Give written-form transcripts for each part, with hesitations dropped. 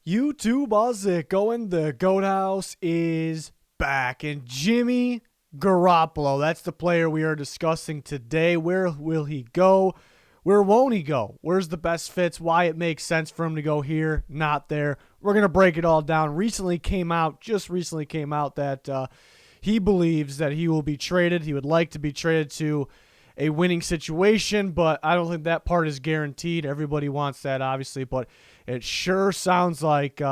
YouTube, how's it going? The Goat House is back, and Jimmy Garoppolo, that's the player we are discussing today. Where will he go? Where won't he go? Where's the best fits? Why it makes sense for him to go here, not there. We're going to break it all down. Just recently came out that he believes that he will be traded. He would like to be traded to a winning situation, but I don't think that part is guaranteed. Everybody wants that, obviously, but it sure sounds like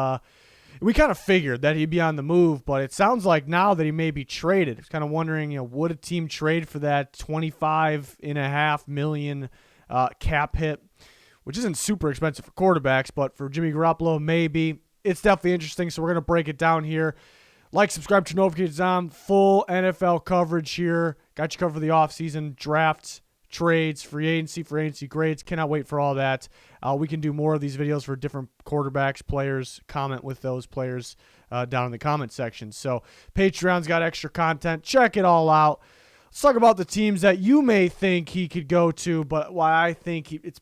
we kind of figured that he'd be on the move, but it sounds like now that he may be traded. I was kind of wondering, would a team trade for that $25.5 million cap hit, which isn't super expensive for quarterbacks, but for Jimmy Garoppolo, maybe. It's definitely interesting, so we're going to break it down here. Like, subscribe, turn notifications on. Full NFL coverage here. Got you covered for the offseason, drafts, trades, free agency grades. Cannot wait for all that. We can do more of these videos for different quarterbacks, players. Comment with those players down in the comment section. So Patreon's got extra content. Check it all out. Let's talk about the teams that you may think he could go to, but why I think it's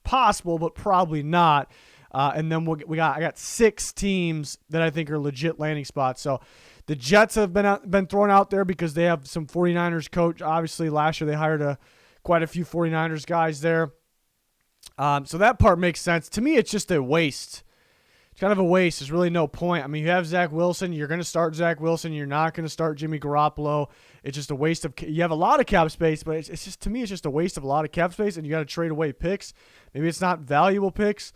possible, but probably not. And then I got 6 teams that I think are legit landing spots. So the Jets have been thrown out there because they have some 49ers coach. Obviously, last year they hired quite a few 49ers guys there. So that part makes sense. To me, it's just a waste. It's kind of a waste. There's really no point. I mean, you have Zach Wilson. You're going to start Zach Wilson. You're not going to start Jimmy Garoppolo. It's just a waste of – you have a lot of cap space, but it's just, to me, it's just a waste of a lot of cap space, and you got to trade away picks. Maybe it's not valuable picks.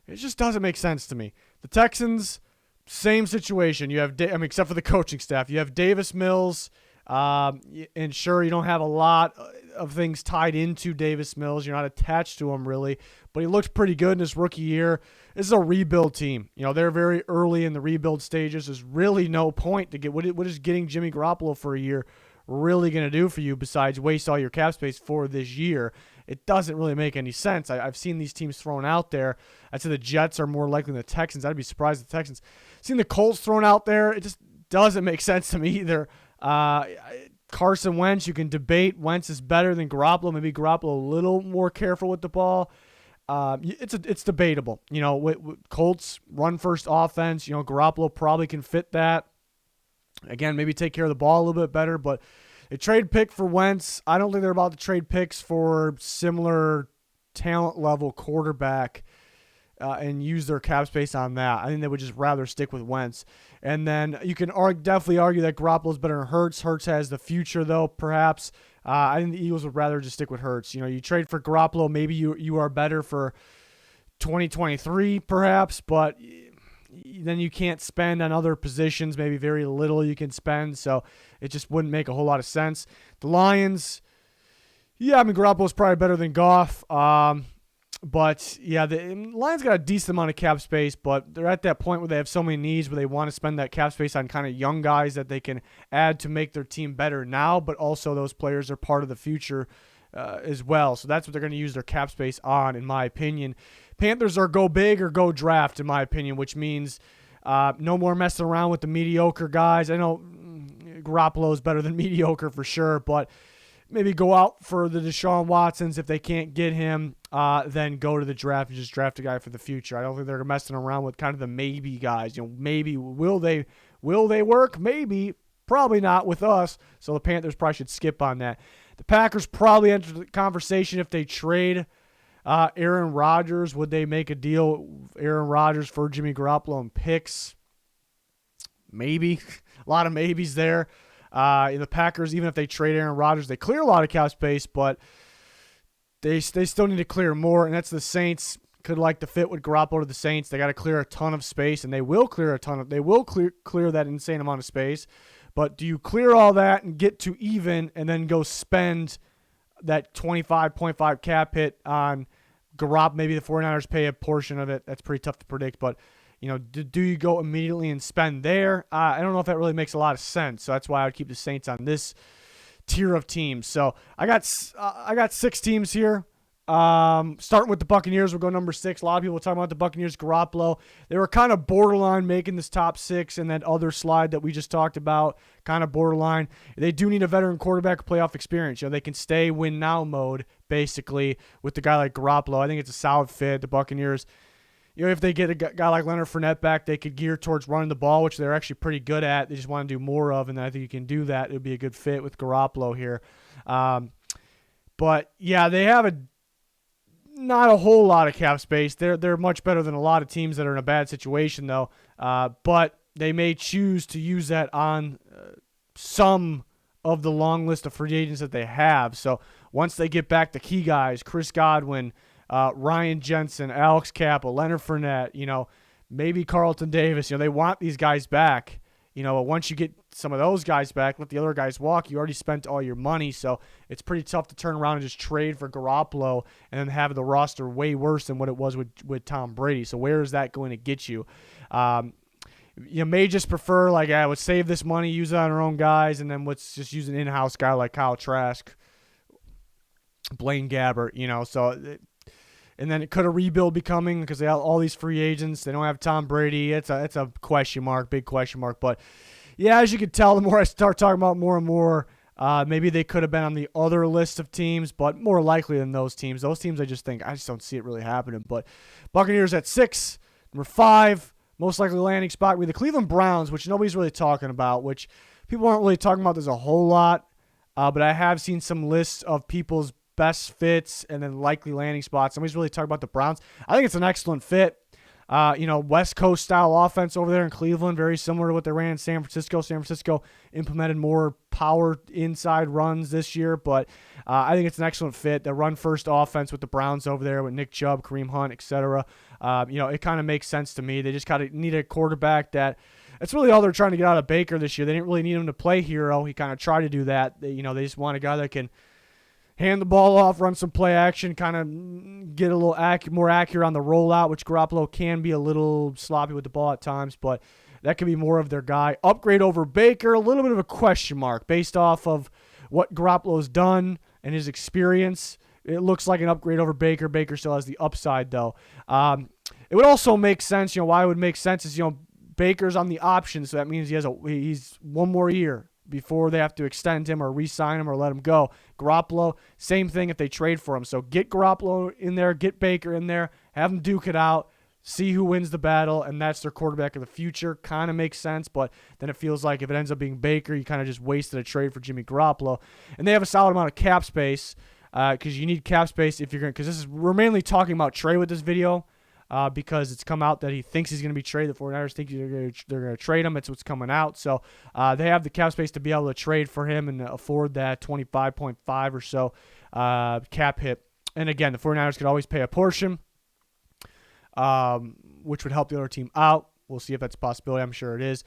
It just doesn't make sense to me. The Texans, same situation. You have, except for the coaching staff, you have Davis Mills, and sure, you don't have a lot of things tied into Davis Mills. You're not attached to him really, but he looked pretty good in his rookie year. This is a rebuild team. They're very early in the rebuild stages. There's really no point to get. What is getting Jimmy Garoppolo for a year really going to do for you besides waste all your cap space for this year? It doesn't really make any sense. I've seen these teams thrown out there. I'd say the Jets are more likely than the Texans. I'd be surprised if the Texans. Seen the Colts thrown out there. It just doesn't make sense to me either. Carson Wentz, you can debate. Wentz is better than Garoppolo. Maybe Garoppolo a little more careful with the ball. It's debatable. Colts run first offense. Garoppolo probably can fit that. Again, maybe take care of the ball a little bit better, but they trade pick for Wentz. I don't think they're about to trade picks for similar talent level quarterback and use their cap space on that. I think they would just rather stick with Wentz. And then you can definitely argue that Garoppolo is better than Hurts. Hurts has the future, though, perhaps. I think the Eagles would rather just stick with Hurts. You trade for Garoppolo, maybe you are better for 2023, perhaps, but then you can't spend on other positions, maybe very little you can spend, so it just wouldn't make a whole lot of sense. The Lions, Garoppolo's probably better than Goff, but yeah, the Lions got a decent amount of cap space, but they're at that point where they have so many needs where they want to spend that cap space on kind of young guys that they can add to make their team better now, but also those players are part of the future as well, so that's what they're going to use their cap space on, in my opinion. Panthers are go big or go draft, in my opinion, which means no more messing around with the mediocre guys. I know Garoppolo is better than mediocre for sure, but maybe go out for the Deshaun Watsons if they can't get him, then go to the draft and just draft a guy for the future. I don't think they're messing around with kind of the maybe guys. Maybe will they work? Maybe, probably not with us. So the Panthers probably should skip on that. The Packers probably enter the conversation if they trade Aaron Rodgers. Would they make a deal, Aaron Rodgers for Jimmy Garoppolo and picks? Maybe. A lot of maybes there. In the Packers, even if they trade Aaron Rodgers, they clear a lot of cap space, but they still need to clear more, and that's the Saints. Could like to fit with Garoppolo to the Saints. They got to clear a ton of space, and they will clear clear that insane amount of space. But do you clear all that and get to even and then go spend that 25.5 cap hit on Garoppolo? Maybe the 49ers pay a portion of it. That's pretty tough to predict. But, do you go immediately and spend there? I don't know if that really makes a lot of sense. So that's why I would keep the Saints on this tier of teams. So I got 6 teams here. Starting with the Buccaneers, we'll go number 6. A lot of people talking about the Buccaneers, Garoppolo. They were kind of borderline making this top 6, and that other slide that we just talked about, kind of borderline. They do need a veteran quarterback, playoff experience. They can stay win now mode basically with the guy like Garoppolo. I think it's a solid fit. The Buccaneers, if they get a guy like Leonard Fournette back, they could gear towards running the ball, which they're actually pretty good at. They just want to do more of, and I think you can do that. It would be a good fit with Garoppolo here. But yeah, they have not a whole lot of cap space. They're much better than a lot of teams that are in a bad situation, though. But they may choose to use that on some of the long list of free agents that they have. So once they get back the key guys, Chris Godwin, Ryan Jensen, Alex Kappa, Leonard Fournette, maybe Carlton Davis, they want these guys back. Once you get some of those guys back, let the other guys walk, you already spent all your money. So it's pretty tough to turn around and just trade for Garoppolo and then have the roster way worse than what it was with Tom Brady. So where is that going to get you? You may just prefer, let's save this money, use it on our own guys, and then let's just use an in-house guy like Kyle Trask, Blaine Gabbert, and then could a rebuild be coming because they have all these free agents? They don't have Tom Brady. It's a question mark, big question mark. But, yeah, as you can tell, the more I start talking about more and more, maybe they could have been on the other list of teams, but more likely than those teams. Those teams I just don't see it really happening. But Buccaneers at 6, number 5, most likely landing spot would be the Cleveland Browns, which nobody's really talking about, which people aren't really talking about. There's a whole lot, but I have seen some lists of people's best fits and then likely landing spots. Somebody's really talking about the Browns. I think it's an excellent fit. West Coast style offense over there in Cleveland, very similar to what they ran in San Francisco. San Francisco implemented more power inside runs this year, but I think it's an excellent fit. The run first offense with the Browns over there with Nick Chubb, Kareem Hunt, etc. It kind of makes sense to me. They just kind of need a quarterback that's really all they're trying to get out of Baker this year. They didn't really need him to play hero. He kind of tried to do that. They just want a guy that can hand the ball off, run some play action, kind of get a little more accurate on the rollout, which Garoppolo can be a little sloppy with the ball at times, but that could be more of their guy. Upgrade over Baker, a little bit of a question mark based off of what Garoppolo's done and his experience. It looks like an upgrade over Baker. Baker still has the upside, though. It would also make sense, why it would make sense is, Baker's on the option, so that means he's one more year before they have to extend him or re-sign him or let him go. Garoppolo, same thing if they trade for him. So get Garoppolo in there, get Baker in there, have them duke it out, see who wins the battle, and that's their quarterback of the future. Kind of makes sense, but then it feels like if it ends up being Baker, you kind of just wasted a trade for Jimmy Garoppolo. And they have a solid amount of cap space because you need cap space if you're going to, because we're mainly talking about trade with this video. Because it's come out that he thinks he's going to be traded. The 49ers think they're going to trade him. It's what's coming out. So they have the cap space to be able to trade for him and afford that 25.5 or so cap hit. And again, the 49ers could always pay a portion, which would help the other team out. We'll see if that's a possibility. I'm sure it is.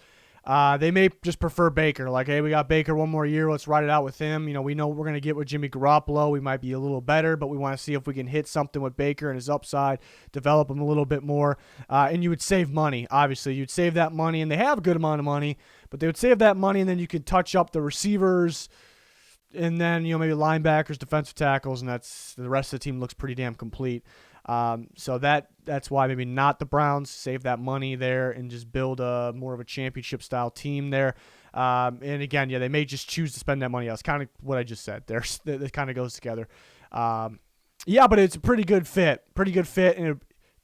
They may just prefer Baker. Like, hey, we got Baker one more year. Let's ride it out with him. We know what we're going to get with Jimmy Garoppolo. We might be a little better, but we want to see if we can hit something with Baker and his upside, develop him a little bit more. And you would save money, obviously. You'd save that money, and they have a good amount of money, but they would save that money, and then you could touch up the receivers, and then, maybe linebackers, defensive tackles, and the rest of the team looks pretty damn complete. So that's why maybe not the Browns. Save that money there and just build a more of a championship style team there. And again, they may just choose to spend that money. That's kind of what I just said. That kind of goes together. But it's a pretty good fit. And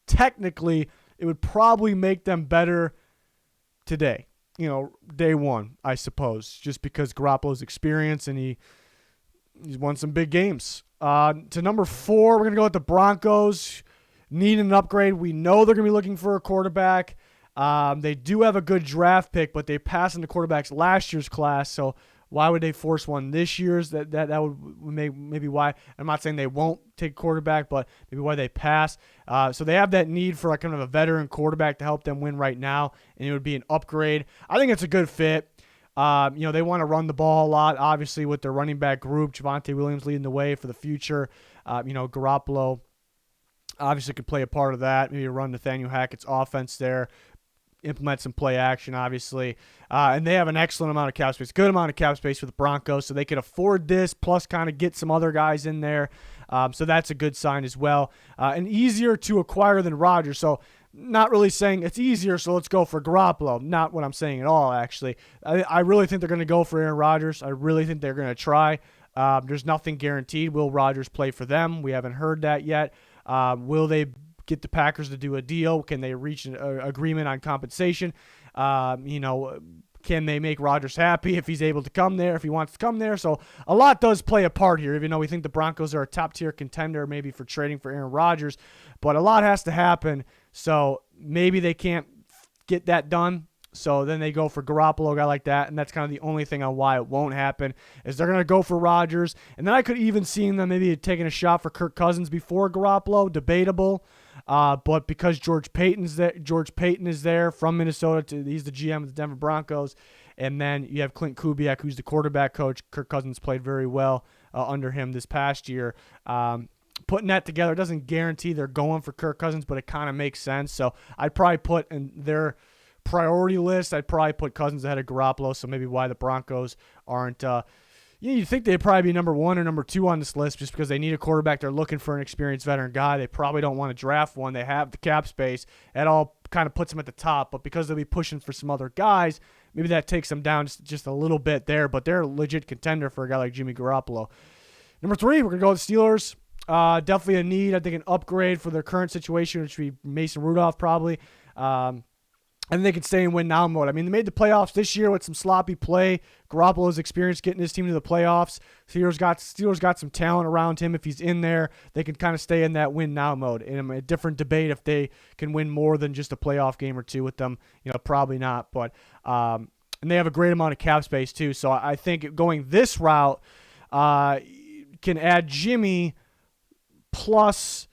technically, it would probably make them better today. Day one, I suppose, just because Garoppolo's experience and he's won some big games. To number 4, we're going to go with the Broncos. Need an upgrade. We know they're going to be looking for a quarterback. They do have a good draft pick, but they passed into quarterbacks last year's class, so why would they force one this year's? That would maybe why. I'm not saying they won't take quarterback, but maybe why they pass. So they have that need for kind of a veteran quarterback to help them win right now, and it would be an upgrade. I think it's a good fit. They want to run the ball a lot, obviously, with their running back group. Javonte Williams leading the way for the future. Garoppolo obviously could play a part of that. Maybe run Nathaniel Hackett's offense there. Implement some play action, obviously. And they have an excellent amount of cap space, good amount of cap space for the Broncos, so they could afford this, plus kind of get some other guys in there. So that's a good sign as well. And easier to acquire than Rodgers. So not really saying it's easier, so let's go for Garoppolo. Not what I'm saying at all, actually. I really think they're going to go for Aaron Rodgers. I really think they're going to try. There's nothing guaranteed. Will Rodgers play for them? We haven't heard that yet. Will they get the Packers to do a deal? Can they reach an agreement on compensation? Can they make Rodgers happy if he's able to come there, if he wants to come there? So a lot does play a part here, even though we think the Broncos are a top-tier contender maybe for trading for Aaron Rodgers. But a lot has to happen, so maybe they can't get that done. So then they go for Garoppolo, a guy like that, and that's kind of the only thing on why it won't happen is they're going to go for Rodgers. And then I could even see them maybe taking a shot for Kirk Cousins before Garoppolo, debatable. But because George Payton is there from Minnesota, he's the GM of the Denver Broncos, and then you have Clint Kubiak, who's the quarterback coach. Kirk Cousins played very well under him this past year. Putting that together doesn't guarantee they're going for Kirk Cousins, but it kind of makes sense. So I'd probably put in their priority list, I'd probably put Cousins ahead of Garoppolo, so maybe why the Broncos aren't you'd think they'd probably be number 1 or number 2 on this list just because they need a quarterback. They're looking for an experienced veteran guy. They probably don't want to draft one. They have the cap space. That all kind of puts them at the top, but because they'll be pushing for some other guys, maybe that takes them down just a little bit there, but they're a legit contender for a guy like Jimmy Garoppolo. Number 3, we're going to go with the Steelers. Definitely a need, I think an upgrade for their current situation, which would be Mason Rudolph probably. And they could stay in win now mode. I mean, they made the playoffs this year with some sloppy play. Garoppolo's experience getting his team to the playoffs. Steelers got some talent around him. If he's in there, they can kind of stay in that win now mode. And a different debate if they can win more than just a playoff game or two with them. Probably not. But and they have a great amount of cap space too. So I think going this route can add Jimmy plus.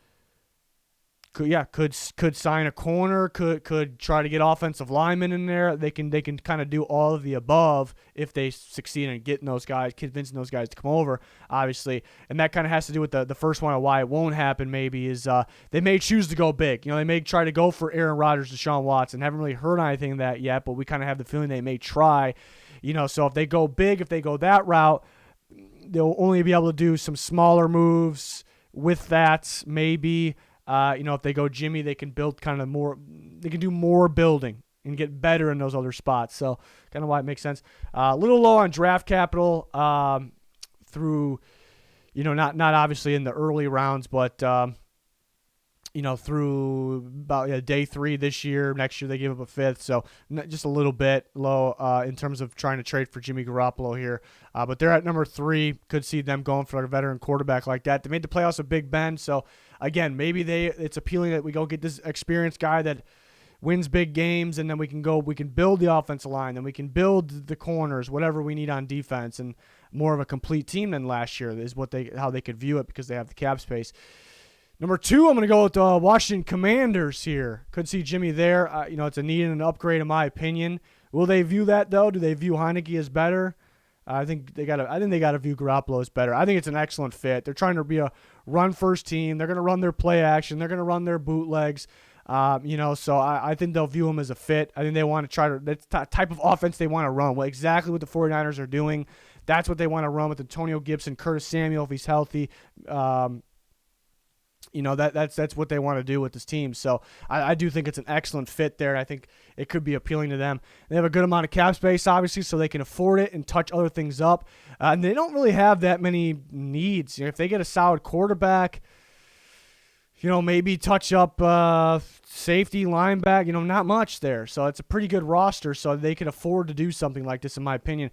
Could sign a corner, could try to get offensive linemen in there. They can kind of do all of the above if they succeed in getting those guys, convincing those guys to come over, obviously. And that kind of has to do with the first one of why it won't happen maybe is they may choose to go big. They may try to go for Aaron Rodgers, Deshaun Watson. Haven't really heard anything of that yet, but we kind of have the feeling they may try. So if they go big, if they go that route, they'll only be able to do some smaller moves with that, maybe. If they go Jimmy, they can build kind of more. They can do more building and get better in those other spots. So kind of why it makes sense. A little low on draft capital through, not obviously in the early rounds, but through about day 3 this year. Next year they gave up a 5th, so just a little bit low in terms of trying to trade for Jimmy Garoppolo here. But they're at number 3. Could see them going for a veteran quarterback like that. They made the playoffs with Big Ben, so again, maybe it's appealing that we go get this experienced guy that wins big games, and then we can build the offensive line, then we can build the corners, whatever we need on defense, and more of a complete team than last year is how they could view it because they have the cap space. Number 2, I'm going to go with the Washington Commanders here. Could see Jimmy there. It's a need and an upgrade in my opinion. Will they view that though? Do they view Heineke as better? I think they got to view Garoppolo as better. I think it's an excellent fit. They're trying to be a run first team. They're going to run their play action. They're going to run their bootlegs. So I think they'll view him as a fit. I think they want to try to, that's the type of offense they want to run. Well, exactly what the 49ers are doing. That's what they want to run with Antonio Gibson, Curtis Samuel if he's healthy. That's what they want to do with this team. So I do think it's an excellent fit there. I think it could be appealing to them. They have a good amount of cap space, obviously, so they can afford it and touch other things up. And they don't really have that many needs. If they get a solid quarterback, maybe touch up safety, linebacker, not much there. So it's a pretty good roster, so they can afford to do something like this, in my opinion.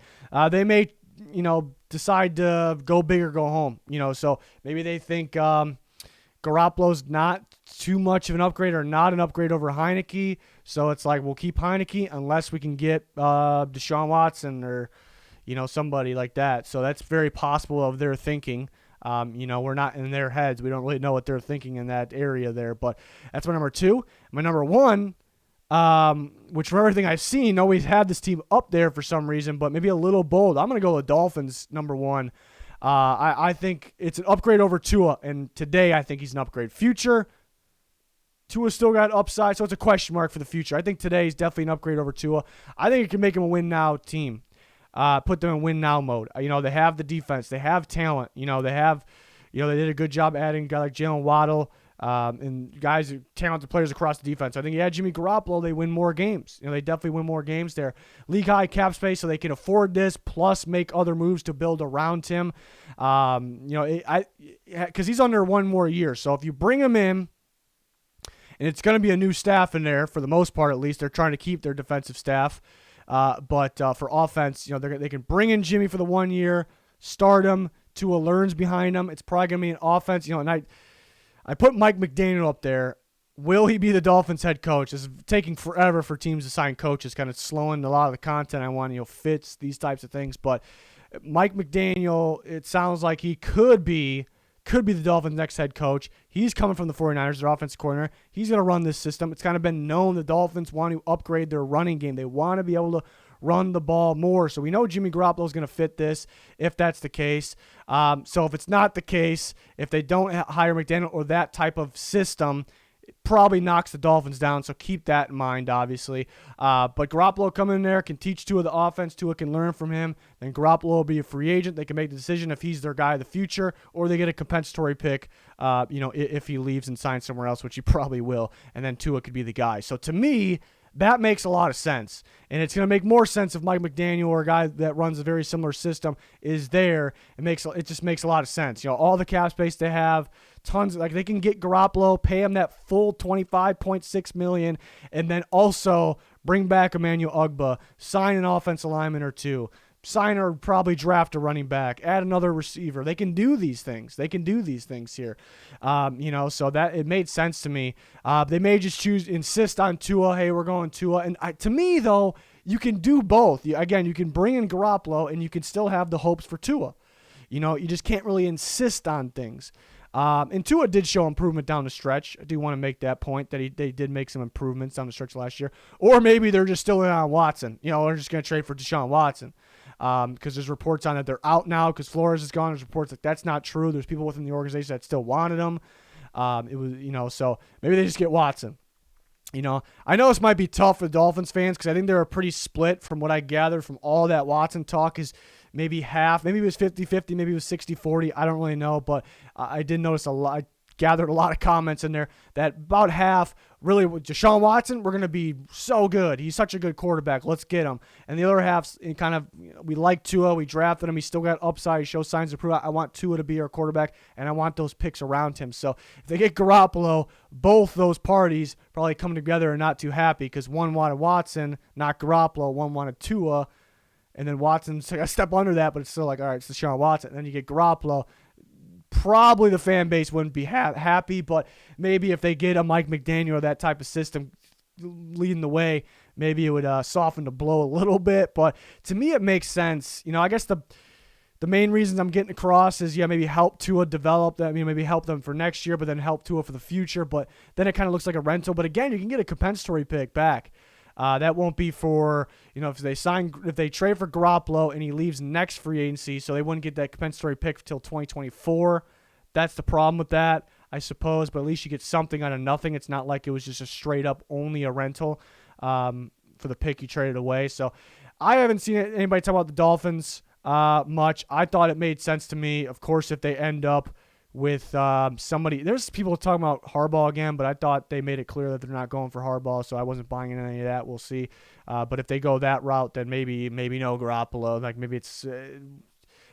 They may, decide to go big or go home. So maybe they think Garoppolo's not too much of an upgrade or not an upgrade over Heineke. So it's like we'll keep Heineke unless we can get Deshaun Watson or, somebody like that. So that's very possible of their thinking. We're not in their heads. We don't really know what they're thinking in that area there. But that's my number 2. My number 1, which from everything I've seen, always had this team up there for some reason, but maybe a little bold. I'm going to go with Dolphins, number 1. I think it's an upgrade over Tua, and today I think he's an upgrade. Future, Tua's still got upside, so it's a question mark for the future. I think today is definitely an upgrade over Tua. I think it can make him a win-now team, put them in win-now mode. They have the defense. They have talent. They did a good job adding a guy like Jalen Waddle and guys, talented players across the defense. I think, Jimmy Garoppolo, they win more games. They definitely win more games there. League high cap space, so they can afford this, plus make other moves to build around him. Because he's under one more year. So if you bring him in, And it's going to be a new staff in there for the most part, at least. They're trying to keep their defensive staff. But for offense, they can bring in Jimmy for the 1 year, start him. Tua learns behind him. It's probably going to be an offense. And I put Mike McDaniel up there. Will he be the Dolphins head coach? It's taking forever for teams to sign coaches, kind of slowing a lot of the content I want, fits, these types of things. But Mike McDaniel, it sounds like he could be the Dolphins' next head coach. He's coming from the 49ers, their offensive coordinator. He's going to run this system. It's kind of been known the Dolphins want to upgrade their running game. They want to be able to run the ball more. So we know Jimmy Garoppolo is going to fit this if that's the case. So if it's not the case, if they don't hire McDaniel or that type of system, it probably knocks the Dolphins down, so keep that in mind, obviously. But Garoppolo coming in there can teach Tua the offense. Tua can learn from him. Then Garoppolo will be a free agent. They can make the decision if he's their guy of the future, or they get a compensatory pick, if he leaves and signs somewhere else, which he probably will, and then Tua could be the guy. So to me, that makes a lot of sense. And it's going to make more sense if Mike McDaniel, or a guy that runs a very similar system, is there. It just makes a lot of sense. All the cap space they have, tons, they can get Garoppolo, pay him that full $25.6 million, and then also bring back Emmanuel Ogbah, sign an offensive lineman or two, sign or probably draft a running back, add another receiver. They can do these things. Here. So that it made sense to me. They may just insist on Tua. Hey, we're going Tua. And to me, though, you can do both. You can bring in Garoppolo, and you can still have the hopes for Tua. You just can't really insist on things. And Tua did show improvement down the stretch. I do want to make that point that they did make some improvements down the stretch last year. Or maybe they're just still in on Watson. They're just going to trade for Deshaun Watson. Because there's reports on that they're out now because Flores is gone. There's reports that that's not true. There's people within the organization that still wanted him. So maybe they just get Watson. I know this might be tough for the Dolphins fans because I think they're pretty split from what I gathered from all that Watson talk is maybe half. Maybe it was 50-50. Maybe it was 60-40. I don't really know, but I did notice a lot. I gathered a lot of comments in there that about half really with Deshaun Watson, we're going to be so good. He's such a good quarterback. Let's get him. And the other half, kind of, we like Tua. We drafted him. He's still got upside. He shows signs of proof. I want Tua to be our quarterback, and I want those picks around him. So if they get Garoppolo, both those parties probably come together and not too happy because one wanted Watson, not Garoppolo. One wanted Tua, and then Watson's a step under that, but it's still like, all right, it's Deshaun Watson. And then you get Garoppolo. Probably the fan base wouldn't be happy, but maybe if they get a Mike McDaniel or that type of system leading the way, maybe it would soften the blow a little bit. But to me, it makes sense. I guess the main reasons I'm getting across is, maybe help Tua develop that. Maybe help them for next year, but then help Tua for the future. But then it kind of looks like a rental. But again, you can get a compensatory pick back. That won't be for, if they trade for Garoppolo and he leaves next free agency, so they wouldn't get that compensatory pick until 2024. That's the problem with that, I suppose, but at least you get something out of nothing. It's not like it was just a straight up only a rental for the pick you traded away. So I haven't seen anybody talk about the Dolphins much. I thought it made sense to me. Of course, if they end up with somebody. There's people talking about Harbaugh again, but I thought they made it clear that they're not going for Harbaugh, so I wasn't buying into any of that. We'll see. But if they go that route, then maybe no Garoppolo. Like maybe it's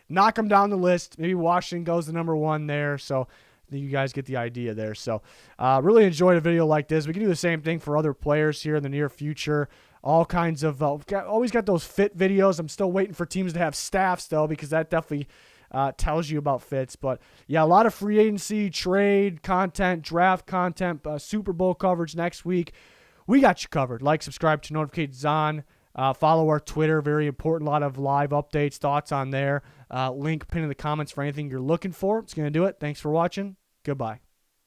knock them down the list. Maybe Washington goes to number 1 there. So you guys get the idea there. So really enjoyed a video like this. We can do the same thing for other players here in the near future. All kinds of always got those fit videos. I'm still waiting for teams to have staffs though, because that definitely tells you about fits. But yeah, a lot of free agency, trade content, draft content, Super Bowl coverage next week. We got you covered. Like, subscribe to notifications on. Follow our Twitter, very important. A lot of live updates, thoughts on there. Link pinned in the comments for anything you're looking for. It's going to do it. Thanks for watching. Goodbye.